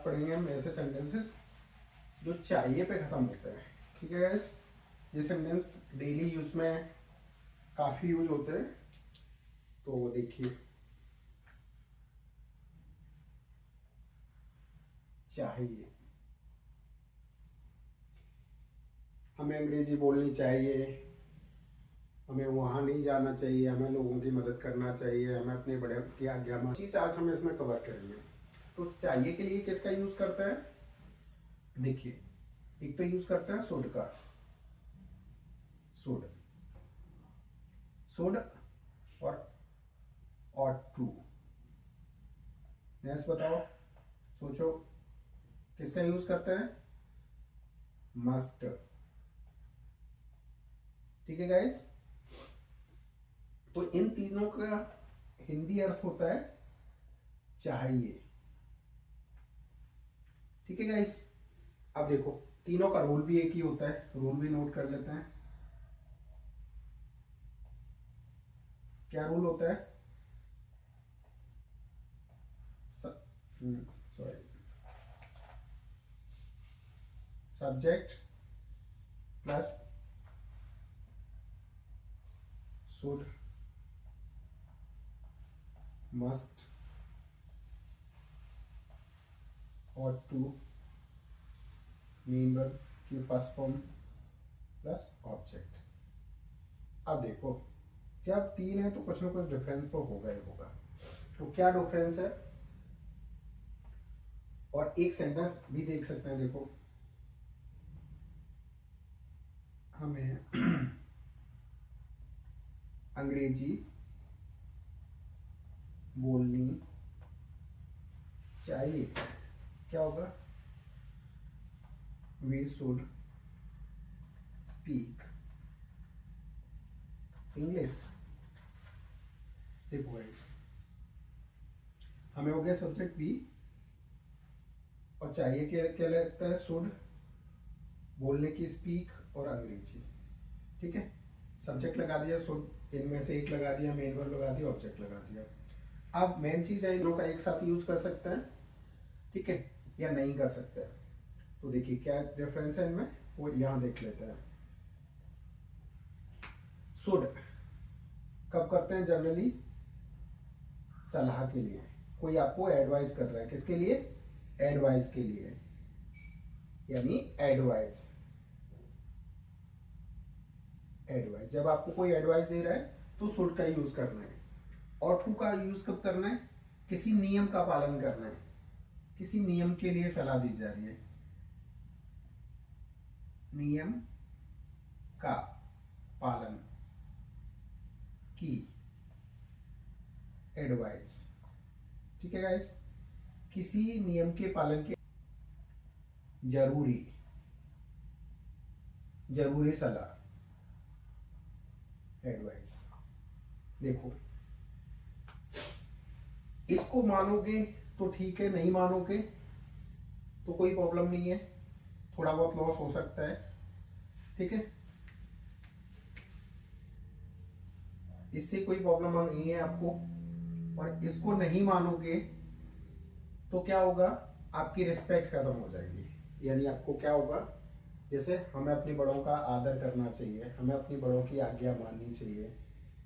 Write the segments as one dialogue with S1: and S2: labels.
S1: पढ़ेंगे हम ऐसे सेंटेंसेस जो चाहिए पे खत्म होते हैं। ठीक है गाइस, ये सेंटेंस डेली यूज में काफी यूज होते हैं। तो देखिए, चाहिए, हमें अंग्रेजी बोलनी चाहिए, हमें वहाँ नहीं जाना चाहिए, हमें लोगों की मदद करना चाहिए, हमें अपने बड़े की आज्ञा माननी चाहिए। आज हम इसमें कवर करेंगे। तो चाहिए के लिए किसका यूज करते हैं? देखिए, एक तो यूज करते हैं शुड का, शुड, शुड और ought to। नेक्स्ट बताओ, सोचो, किसका यूज करते हैं? मस्ट। ठीक है गाइस, तो इन तीनों का हिंदी अर्थ होता है चाहिए। ठीक है गाइस, अब देखो तीनों का रूल भी एक ही होता है, रूल भी नोट कर लेते हैं। क्या रूल होता है? Sorry, subject plus should, must, ought to, main verb की फर्स्ट फॉर्म प्लस ऑब्जेक्ट। अब देखो, जब तीन है तो कुछ ना कुछ डिफरेंस तो होगा ही होगा। तो क्या डिफरेंस है? और एक सेंटेंस भी देख सकते हैं। देखो, हमें अंग्रेजी बोलनी चाहिए, क्या होगा? We should speak English. देखो गाइस, हमें हो गया सब्जेक्ट बी, और चाहिए क्या क्या लगता है? शुड, बोलने की स्पीक और अंग्रेजी। ठीक है, सब्जेक्ट लगा दिया शुड, इनमें से एक लगा दिया, मेन वर्ब लगा दिया, ऑब्जेक्ट लगा दिया। अब मेन चीज है, इन लोगों का एक साथ यूज कर सकते हैं, ठीक है, या नहीं कर सकते हैं। तो देखिए क्या डिफरेंस है इनमें, वो यहां देख लेते हैं। शुड कब करते हैं? जनरली सलाह के लिए, कोई आपको एडवाइस कर रहा है, किसके लिए? एडवाइस के लिए, यानी एडवाइस, एडवाइस, जब आपको कोई एडवाइस दे रहा है तो शुड का यूज करना है। और टू का यूज कब करना है? किसी नियम का पालन करना है, किसी नियम के लिए सलाह दी जा रही है, नियम का पालन की एडवाइस। ठीक है गाइस, किसी नियम के पालन के जरूरी, जरूरी सलाह, एडवाइस। देखो, इसको मानोगे तो ठीक है, नहीं मानोगे तो कोई प्रॉब्लम नहीं है, थोड़ा बहुत लॉस हो सकता है। ठीक है, इससे कोई प्रॉब्लम नहीं है आपको। और इसको नहीं मानोगे तो क्या होगा? आपकी रिस्पेक्ट खत्म हो जाएगी। यानी आपको क्या होगा? जैसे हमें अपने बड़ों का आदर करना चाहिए, हमें अपनी बड़ों की आज्ञा माननी चाहिए।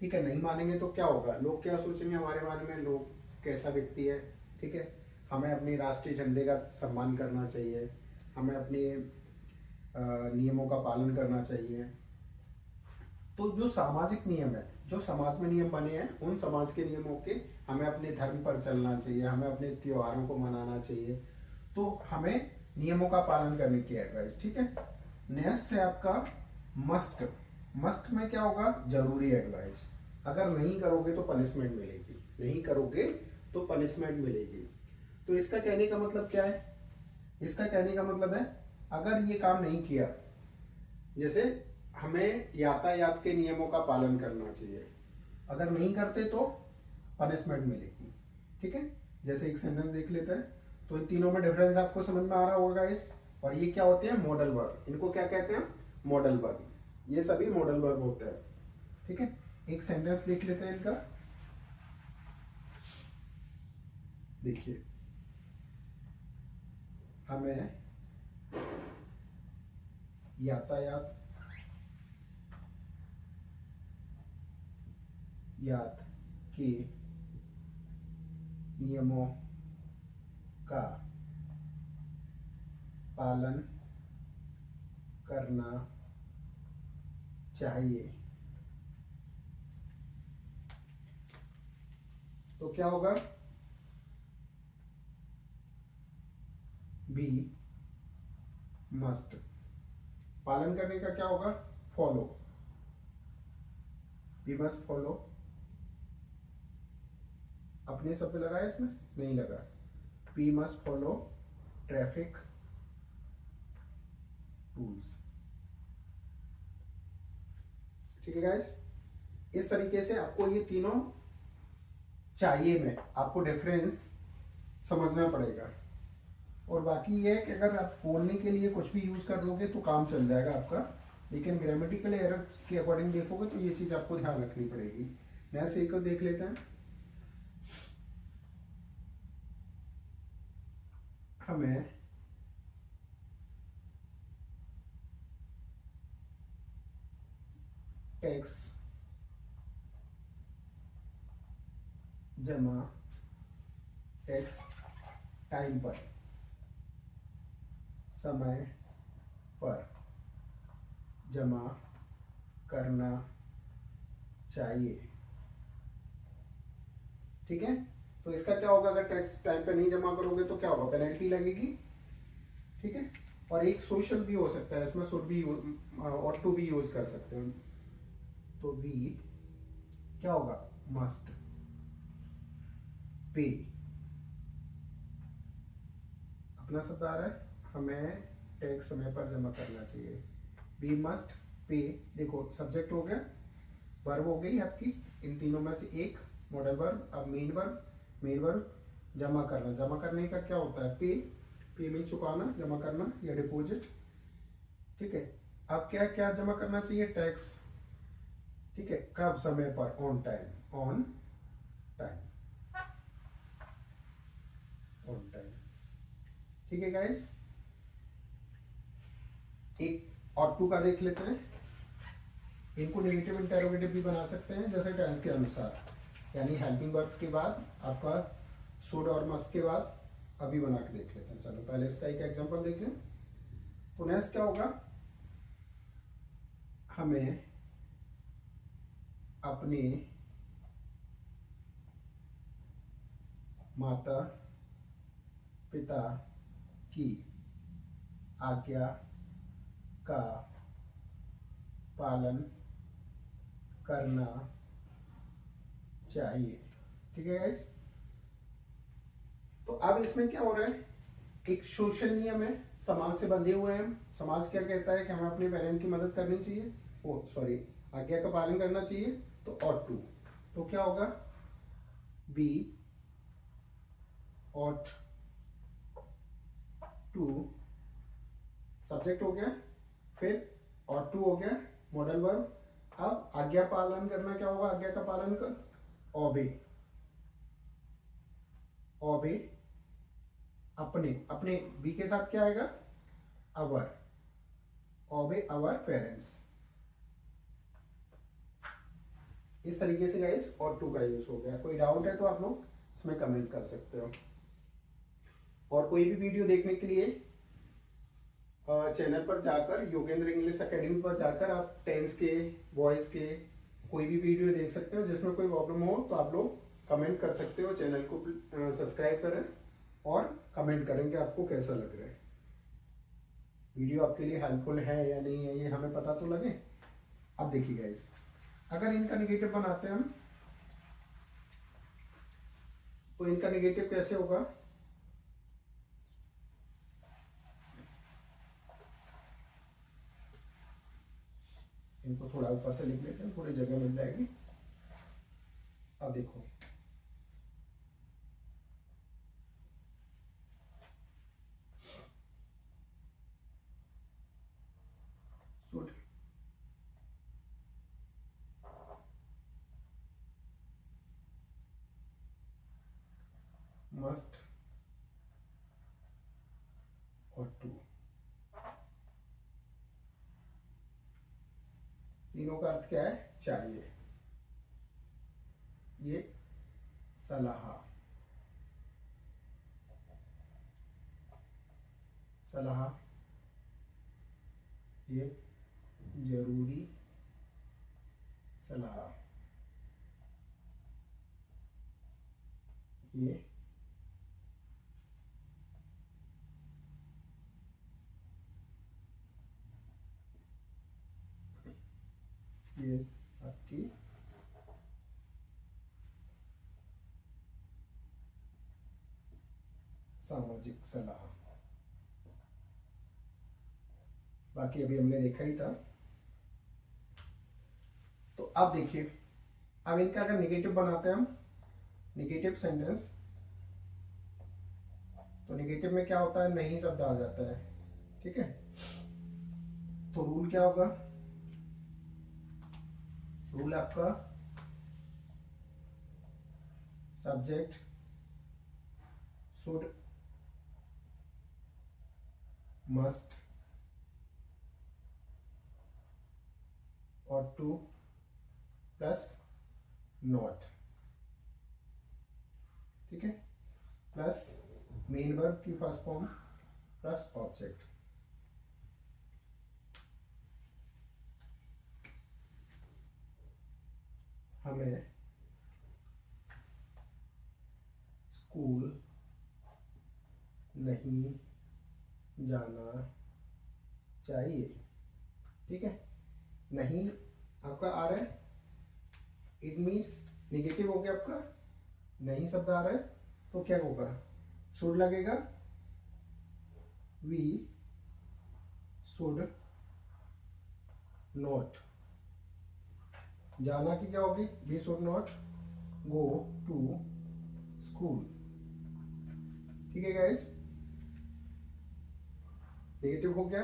S1: ठीक है, नहीं मानेंगे तो क्या होगा? लोग क्या सोचेंगे हमारे बारे में, लोग कैसा व्यक्ति है। ठीक है, हमें अपने राष्ट्रीय झंडे का सम्मान करना चाहिए, हमें अपने नियमों का पालन करना चाहिए। तो जो सामाजिक नियम है, जो समाज में नियम बने हैं, उन समाज के नियमों के हमें अपने धर्म पर चलना चाहिए, हमें अपने त्योहारों को मनाना चाहिए। तो हमें नियमों का पालन करने की एडवाइस। ठीक है, नेक्स्ट है आपका मस्ट। मस्ट में क्या होगा? जरूरी एडवाइस। अगर नहीं करोगे तो पनिशमेंट मिलेगी, नहीं करोगे तो पनिशमेंट मिलेगी। तो इसका कहने का मतलब क्या है? इसका कहने का मतलब है, अगर ये काम नहीं किया, जैसे हमें यातायात के नियमों का पालन करना चाहिए, अगर नहीं करते तो पनिशमेंट मिलेगी। ठीक है, जैसे एक सेंटेंस देख लेते हैं। तो इन तीनों में डिफरेंस आपको समझ में आ रहा होगा इस। और ये क्या होते हैं? Modal verb. इनको क्या कहते हैं? Modal verb. ये सभी मॉडल वर्ब होते हैं। ठीक है, एक सेंटेंस देख लेते हैं इनका। देखिए, हमें यातायात के नियमों का पालन करना चाहिए। तो क्या होगा? Be must. पालन करने का क्या होगा? फॉलो। Be must follow. अपने शब्द लगाया इसमें? नहीं लगा। Be must follow traffic rules. ठीक है गाइस, इस तरीके से आपको ये तीनों चाहिए में आपको डिफरेंस समझना पड़ेगा। और बाकी ये है कि अगर आप बोलने के लिए कुछ भी यूज कर लोगे तो काम चल जाएगा आपका, लेकिन ग्रामेटिकल एरर के अकॉर्डिंग देखोगे तो ये चीज आपको ध्यान रखनी पड़ेगी। नेक्स्ट एक को देख लेते हैं। हमें टैक्स जमा टैक्स टाइम पर, समय पर जमा करना चाहिए। ठीक है, तो इसका क्या होगा? अगर टैक्स टाइम पे नहीं जमा करोगे तो क्या होगा? पेनल्टी लगेगी। ठीक है, और एक सोशल भी हो सकता है इसमें, शुड भी और टू भी यूज कर सकते हैं। तो बी क्या होगा? Must pay. अपना शब्द आ रहा है, हमें टैक्स समय पर जमा करना चाहिए। B must pay. देखो सब्जेक्ट हो गया, वर्ब हो गई आपकी, इन तीनों में से एक मॉडल वर्ब। अब मेन वर्ब, मेन वर्ब जमा करना। जमा करने का क्या होता है? पे। पे में चुकाना, जमा करना या डिपॉजिट। ठीक है, अब क्या क्या जमा करना चाहिए? टैक्स। ठीक है, कब? समय पर, on time. On time, on time. ठीक है गाइस, एक और टू का देख लेते हैं। इनको नेगेटिव इंटेरोगेटिव भी बना सकते हैं जैसे टेंस के अनुसार, यानी हेल्पिंग वर्ब के बाद आपका शुड और मस्ट के बाद अभी बना के देख लेते हैं। चलो पहले इसका एक एग्जांपल देख लें। तो नेक्स्ट क्या होगा? हमें अपने माता पिता की आज्ञा का पालन करना चाहिए। ठीक है गाइस, तो अब इसमें क्या हो रहा है? एक सोशल नियम है, समाज से बंधे हुए हैं। समाज क्या कहता है कि हमें अपने पेरेंट की मदद करनी चाहिए, ओ सॉरी, आज्ञा का पालन करना चाहिए। तो ऑट टू, तो क्या होगा? बी ऑट टू, सब्जेक्ट हो गया, फिर ऑट टू हो गया मॉडल वर्ब। अब आज्ञा पालन करना क्या होगा? आज्ञा का पालन कर, ओबे। ओबे अपने, अपने बी के साथ क्या आएगा? अवर। ओबे अवर पेरेंट्स। इस तरीके से गाइस और टू का यूज हो गया। कोई डाउट है तो आप लोग इसमें कमेंट कर सकते हो। और कोई भी वीडियो देखने के लिए चैनल पर जाकर, योगेंद्र इंग्लिश एकेडमी पर जाकर आप टेंस के, वॉइस के कोई भी वीडियो देख सकते हो। जिसमें कोई प्रॉब्लम हो तो आप लोग कमेंट कर सकते हो। चैनल को सब्सक्राइब करें और कमेंट करें कि आपको कैसा लग रहा है वीडियो, आपके लिए हेल्पफुल है या नहीं है, ये हमें पता तो लगे। अब देखिए गाइस, अगर इनका निगेटिव बनाते हैं हम, तो इनका निगेटिव कैसे होगा? इनको थोड़ा ऊपर से लिख लेते हैं, थोड़ी जगह मिल जाएगी। अब देखो, शुड मस्ट और टू, तीनों का अर्थ क्या है? चाहिए। ये सलाह, सलाह, ये जरूरी सलाह, ये आपकी सामाजिक सलाह। बाकी अभी हमने देखा ही था। तो अब देखिए, अब इनका अगर निगेटिव बनाते हैं हम, निगेटिव सेंटेंस, तो निगेटिव में क्या होता है? नहीं शब्द आ जाता है। ठीक है, तो रूल क्या होगा? रूल आपका सब्जेक्ट शुड, मस्ट और टू प्लस नॉट। ठीक है, प्लस मेन वर्ब की फर्स्ट फॉर्म प्लस ऑब्जेक्ट। हमें स्कूल नहीं जाना चाहिए। ठीक है, नहीं आपका आ रहा है, इट मीन्स निगेटिव हो गया आपका, नहीं शब्द आ रहा है, तो क्या होगा? शुड लगेगा, वी शुड नॉट। जाना की क्या होगी? We should not go to school. ठीक है गाइस, नेगेटिव हो गया,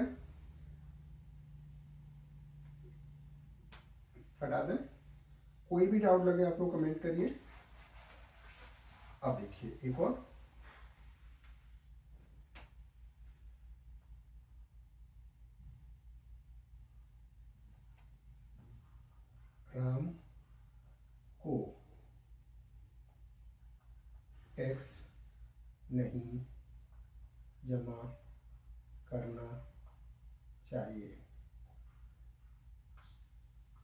S1: हटा दें। कोई भी डाउट लगे आप लोग कमेंट करिए। अब देखिए एक और, राम को टैक्स नहीं जमा करना चाहिए।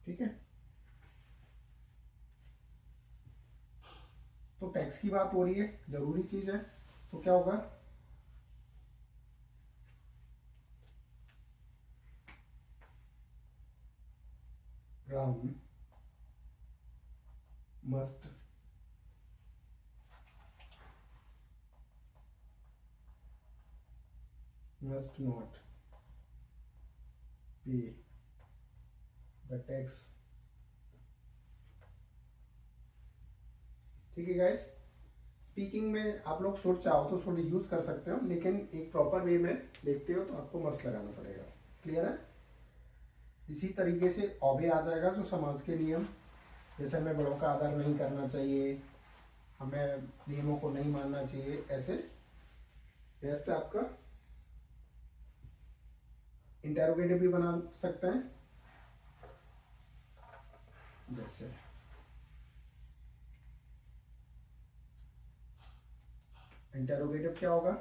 S1: ठीक है, तो टैक्स की बात हो रही है, जरूरी चीज है, तो क्या होगा? राम मस्ट नॉट पे द टैक्स। ठीक है गाइस, स्पीकिंग में आप लोग शुड चाहो तो शुड यूज कर सकते हो, लेकिन एक प्रॉपर वे में देखते हो तो आपको मस्ट लगाना पड़ेगा। क्लियर है? इसी तरीके से ऑबे आ जाएगा, जो समाज के नियम, जैसे हमें बड़ों का आदर नहीं करना चाहिए, हमें नियमों को नहीं मानना चाहिए, ऐसे रेस्ट आपका इंटेरोगेटिव भी बना सकते हैं। जैसे इंटेरोगेटिव क्या होगा?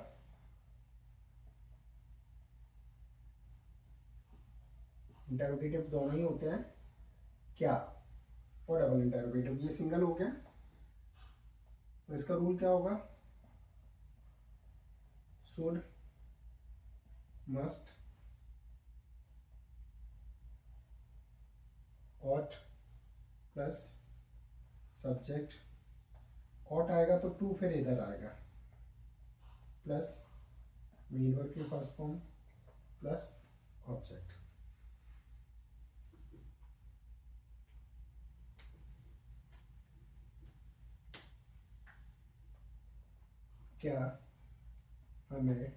S1: इंटेरोगेटिव दोनों ही होते हैं, क्या और डबल इंटेरोगेटिव। ये सिंगल हो गया, तो इसका रूल क्या होगा? Should, must, ought plus subject, ought आएगा तो टू फिर इधर आएगा, प्लस मेन वर्ब की फर्स्ट फॉर्म प्लस ऑब्जेक्ट। क्या हमें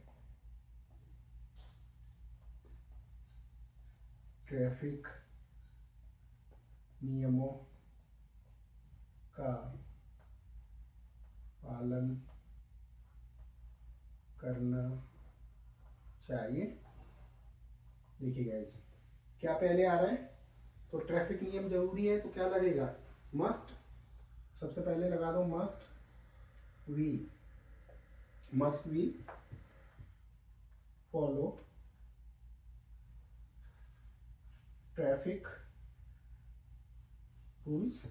S1: ट्रैफिक नियमों का पालन करना चाहिए। देखिए गाइस, क्या पहले आ रहा है, तो ट्रैफिक नियम जरूरी है, तो क्या लगेगा, मस्ट। सबसे पहले लगा दो must we follow traffic rules.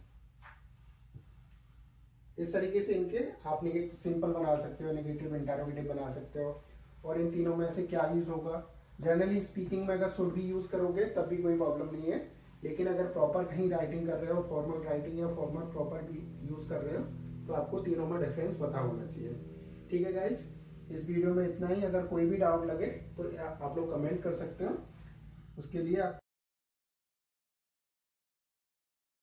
S1: इस तरीके से इनके आप सिंपल बना सकते हो, नेगेटिव इंटरोगेटिव बना सकते हो। और इन तीनों में से क्या यूज होगा, जनरली स्पीकिंग में अगर शुड भी यूज करोगे तब भी कोई प्रॉब्लम नहीं है, लेकिन अगर प्रॉपर कहीं राइटिंग कर रहे हो, फॉर्मल राइटिंग या फॉर्मल प्रॉपर भी यूज कर रहे हो, तो आपको तीनों में डिफरेंस पता होना चाहिए। ठीक है गाइस, इस वीडियो में इतना ही। अगर कोई भी डाउट लगे तो आप लोग कमेंट कर सकते हो, उसके लिए आप